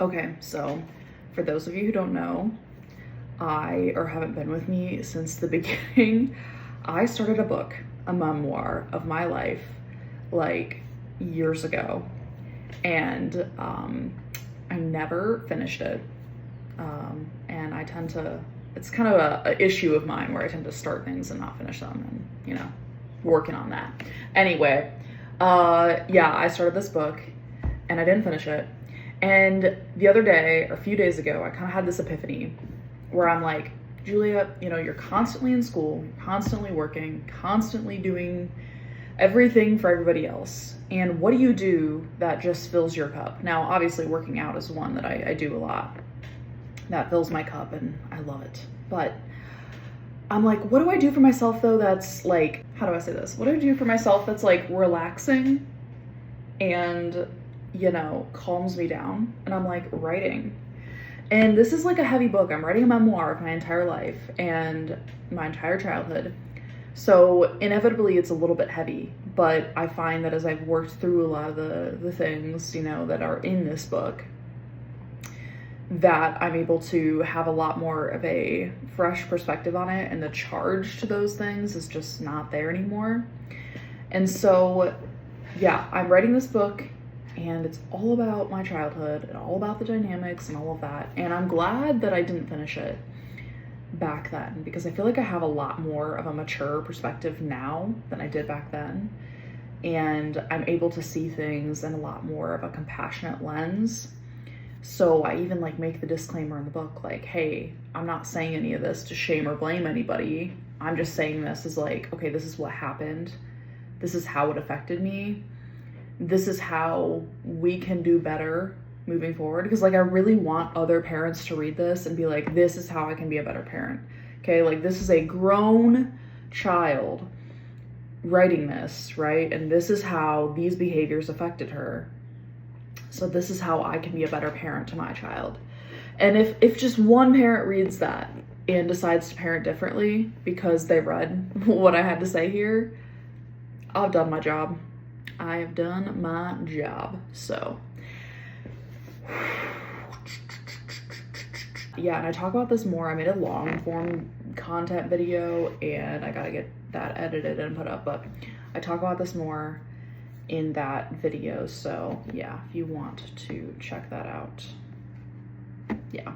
Okay, so for those of you who don't know, or haven't been with me since the beginning, I started a book, a memoir of my life, like years ago. And I never finished it. And I tend to, it's kind of a issue of mine where I tend to start things and not finish them, and, you know, working on that. Anyway, yeah, I started this book and I didn't finish it. And the other day, or a few days ago, I kind of had this epiphany where I'm like, Julia, you know, you're constantly in school, constantly working, constantly doing everything for everybody else. And what do you do that just fills your cup? Now, obviously, working out is one that I do a lot. That fills my cup and I love it. But I'm like, what do I do for myself though that's like, how do I say this? What do I do for myself that's like relaxing and, you know, calms me down? And I'm like, writing. And this is like a heavy book. I'm writing a memoir of my entire life and my entire childhood. So inevitably it's a little bit heavy, but I find that as I've worked through a lot of the things, you know, that are in this book, that I'm able to have a lot more of a fresh perspective on it, and the charge to those things is just not there anymore. And so, yeah, I'm writing this book and it's all about my childhood and all about the dynamics and all of that. And I'm glad that I didn't finish it back then, because I feel like I have a lot more of a mature perspective now than I did back then. And I'm able to see things in a lot more of a compassionate lens. So I even like make the disclaimer in the book, like, hey, I'm not saying any of this to shame or blame anybody. I'm just saying this as like, okay, this is what happened. This is how it affected me. This is how we can do better moving forward. Because like, I really want other parents to read this and be like, this is how I can be a better parent. Okay, like this is a grown child writing this, right? And this is how these behaviors affected her. So this is how I can be a better parent to my child. And if just one parent reads that and decides to parent differently because they read what I had to say here, I've done my job. I have done my job. So yeah, and I talk about this more. I made a long form content video and I gotta get that edited and put up, but I talk about this more in that video. So yeah, if you want to check that out. Yeah.